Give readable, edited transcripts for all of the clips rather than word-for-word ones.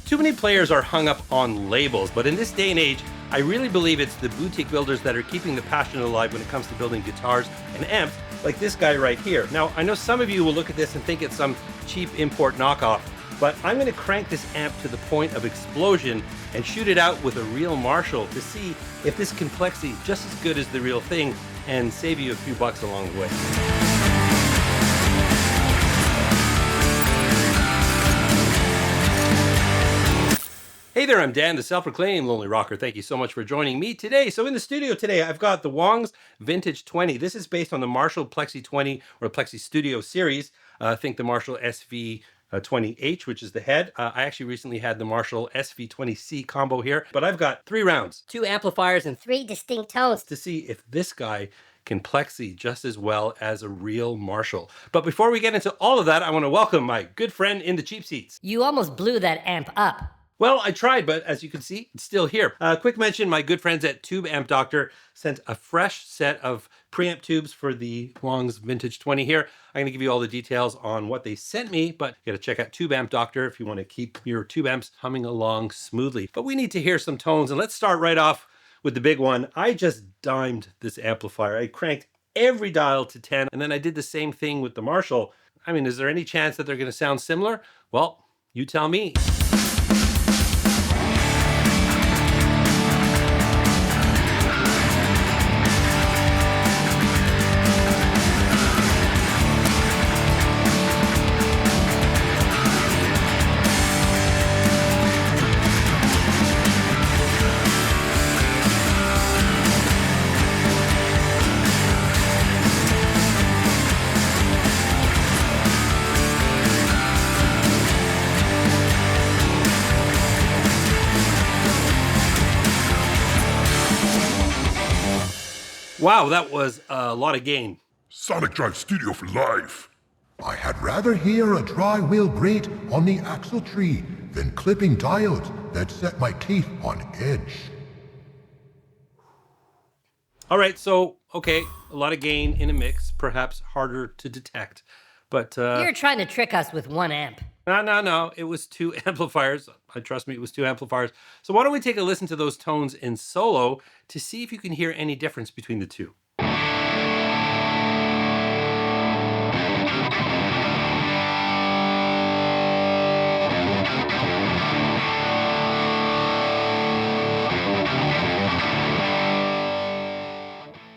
Too many players are hung up on labels, but in this day and age, I really believe it's the boutique builders that are keeping the passion alive when it comes to building guitars and amps, like this guy right here. Now, I know some of you will look at this and think it's some cheap import knockoff, but I'm going to crank this amp to the point of explosion and shoot it out with a real Marshall to see if this can Plexi just as good as the real thing and save you a few bucks along the way. Hey there, I'm Dan, the self-proclaimed Lonely Rocker. Thank you so much for joining me today. So in the studio today, I've got the Wangs Vintage 20. This is based on the Marshall Plexi 20 or Plexi Studio series. I think the Marshall SV20H, which is the head. I actually recently had the Marshall SV20C combo here, but I've got 3 rounds, 2 amplifiers, and 3 distinct tones to see if this guy can Plexi just as well as a real Marshall. But before we get into all of that, I want to welcome my good friend in the cheap seats. You almost blew that amp up. Well, I tried, but as you can see, it's still here. Quick mention, my good friends at Tube Amp Doctor sent a fresh set of preamp tubes for the Wangs Vintage 20 here. I'm going to give you all the details on what they sent me, but you got to check out Tube Amp Doctor if you want to keep your tube amps humming along smoothly. But we need to hear some tones, and let's start right off with the big one. I just dimed this amplifier. I cranked every dial to 10, and then I did the same thing with the Marshall. I mean, is there any chance that they're going to sound similar? Well, you tell me. Wow, that was a lot of gain. Sonic Drive Studio for life. I had rather hear a dry wheel grate on the axle tree than clipping diodes that set my teeth on edge. All right, so, okay, a lot of gain in a mix, perhaps harder to detect, but... You're trying to trick us with 1 amp. No, it was 2 amplifiers. Trust me, it was 2 amplifiers. So why don't we take a listen to those tones in solo to see if you can hear any difference between the 2.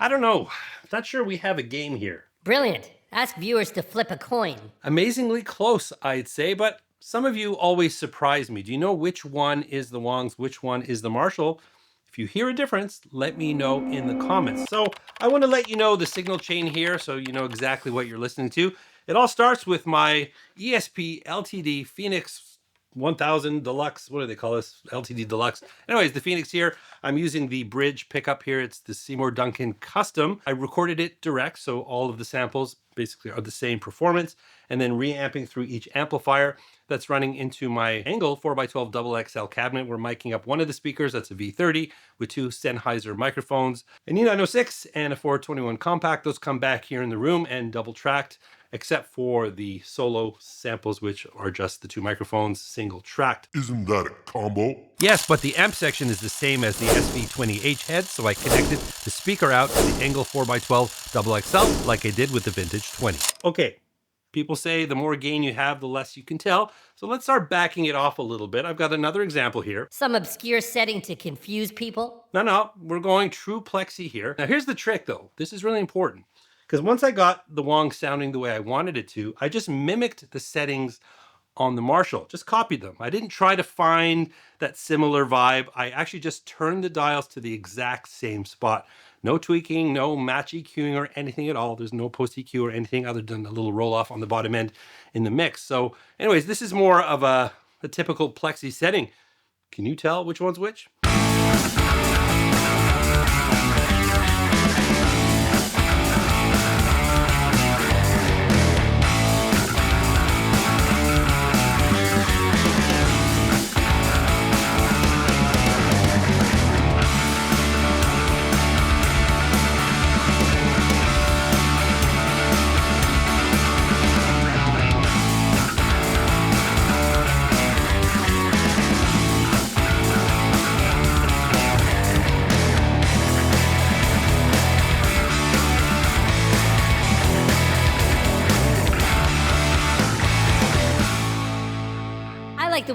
I don't know. Not sure we have a game here. Brilliant. Ask viewers to flip a coin. Amazingly close, I'd say, but some of you always surprise me. Do you know which one is the Wangs, which one is the Marshall? If you hear a difference, let me know in the comments. So I want to let you know the signal chain here so you know exactly what you're listening to. It all starts with my ESP LTD Phoenix 1000 Deluxe. What do they call this? LTD Deluxe. Anyways, the Phoenix here. I'm using the bridge pickup here. It's the Seymour Duncan Custom. I recorded it direct, so all of the samples basically are the same performance, and then reamping through each amplifier. That's running into my Angle 4x12 XXL cabinet. We're miking up one of the speakers, that's a V30, with 2 Sennheiser microphones, an E906 and a 421 compact. Those come back here in the room and double tracked, except for the solo samples, which are just the 2 microphones, single tracked. Isn't that a combo? Yes, but the amp section is the same as the SV20H Head, so I connected the speaker out to the Angle 4x12 XXL like I did with the Vintage 20. Okay. People say the more gain you have, the less you can tell. So let's start backing it off a little bit. I've got another example here. Some obscure setting to confuse people? No, we're going true Plexi here. Now here's the trick though. This is really important. Because once I got the Wang sounding the way I wanted it to, I just mimicked the settings on the Marshall. Just copied them. I didn't try to find that similar vibe. I actually just turned the dials to the exact same spot. No tweaking, no match EQing or anything at all. There's no post EQ or anything other than a little roll off on the bottom end in the mix. So anyways, this is more of a typical Plexi setting. Can you tell which one's which?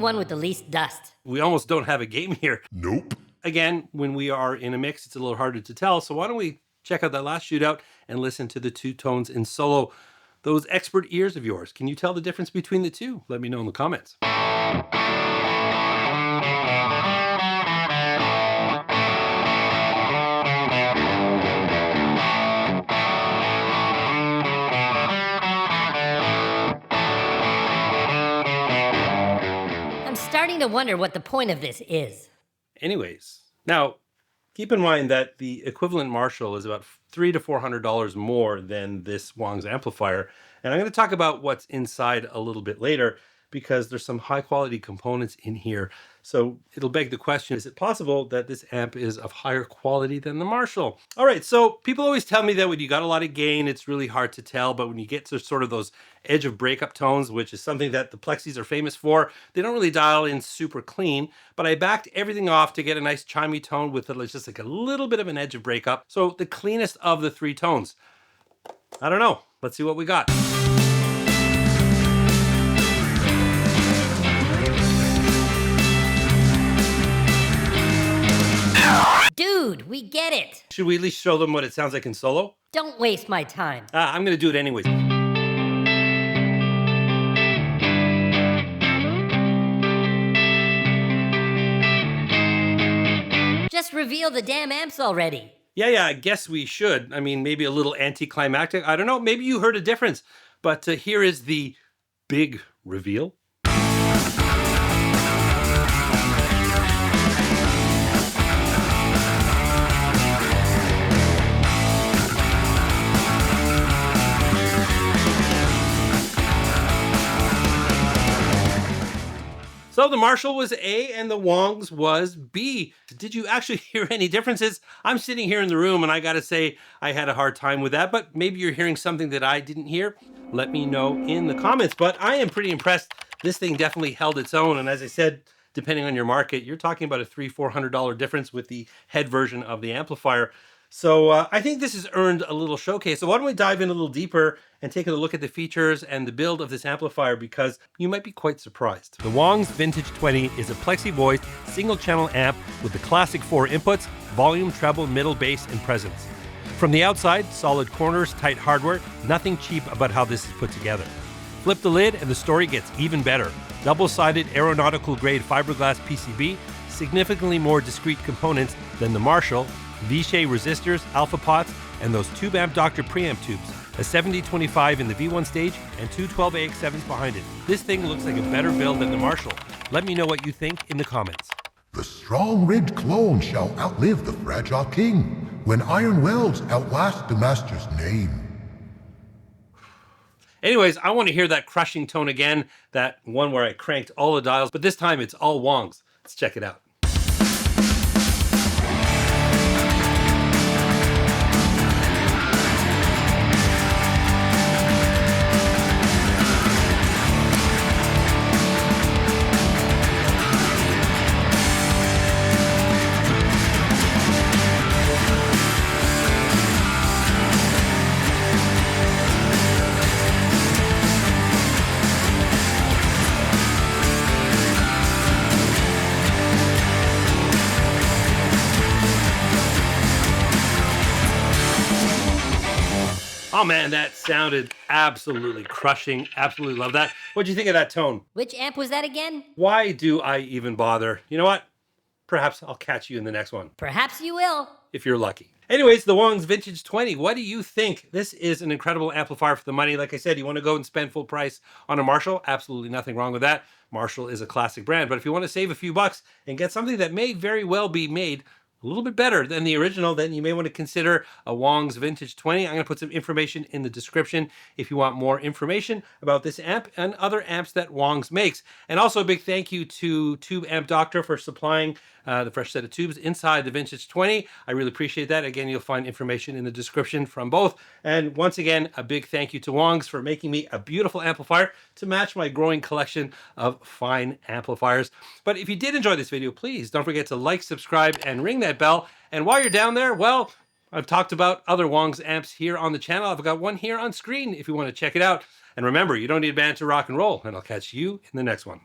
one with the least dust. We almost don't have a game here. Nope. Again, when we are in a mix, it's a little harder to tell. So why don't we check out that last shootout and listen to the two tones in solo. Those expert ears of yours, can you tell the difference between the two? Let me know in the comments. I'm starting to wonder what the point of this is. Anyways, now keep in mind that the equivalent Marshall is about $300 to $400 more than this Wangs amplifier. And I'm going to talk about what's inside a little bit later because there's some high quality components in here. So it'll beg the question, is it possible that this amp is of higher quality than the Marshall? All right, so people always tell me that when you got a lot of gain, it's really hard to tell, but when you get to sort of those edge of breakup tones, which is something that the Plexis are famous for, they don't really dial in super clean, but I backed everything off to get a nice chimey tone with just like a little bit of an edge of breakup. So the cleanest of the three tones. I don't know, let's see what we got. Dude, we get it. Should we at least show them what it sounds like in solo? Don't waste my time. I'm gonna do it anyways. Just reveal the damn amps already. Yeah, I guess we should. I mean, maybe a little anticlimactic. I don't know, maybe you heard a difference. But here is the big reveal. So the Marshall was A and the Wangs was B. Did you actually hear any differences? I'm sitting here in the room and I gotta say I had a hard time with that, but maybe you're hearing something that I didn't hear. Let me know in the comments, but I am pretty impressed. This thing definitely held its own, and as I said, depending on your market, you're talking about a $300-400 difference with the head version of the amplifier. So I think this has earned a little showcase. So why don't we dive in a little deeper and take a look at the features and the build of this amplifier, because you might be quite surprised. The Wangs Vintage 20 is a Plexi voiced single channel amp with the classic 4 inputs: volume, treble, middle, bass, and presence. From the outside, solid corners, tight hardware, nothing cheap about how this is put together. Flip the lid and the story gets even better. Double-sided aeronautical grade fiberglass PCB, significantly more discrete components than the Marshall, V-shaped resistors, alpha pots, and those tube amp Doctor preamp tubes, a 7025 in the V1 stage and two 12AX7s behind it. This thing looks like a better build than the Marshall. Let me know what you think in the comments. The strong-ribbed clone shall outlive the fragile king, when iron welds outlast the master's name. Anyways, I want to hear that crushing tone again, that one where I cranked all the dials, but this time it's all Wangs. Let's check it out. Oh man, that sounded absolutely crushing. Absolutely love that. What'd you think of that tone? Which amp was that again? Why do I even bother? You know what? Perhaps I'll catch you in the next one, Perhaps you will. if you're lucky. Anyways, the Wangs Vintage 20. What do you think? This is an incredible amplifier for the money. Like I said, you want to go and spend full price on a Marshall? Absolutely nothing wrong with that. Marshall is a classic brand. But if you want to save a few bucks and get something that may very well be made a little bit better than the original, then you may want to consider a Wangs Vintage 20. I'm going to put some information in the description if you want more information about this amp and other amps that Wangs makes. And also a big thank you to Tube Amp Doctor for supplying the fresh set of tubes inside the Vintage 20. I really appreciate that. Again, you'll find information in the description from both. And once again, a big thank you to Wangs for making me a beautiful amplifier to match my growing collection of fine amplifiers. But if you did enjoy this video, please don't forget to like, subscribe, and ring that bell. And while you're down there, well, I've talked about other Wangs amps here on the channel. I've got one here on screen if you want to check it out. And remember, you don't need a band to rock and roll, and I'll catch you in the next one.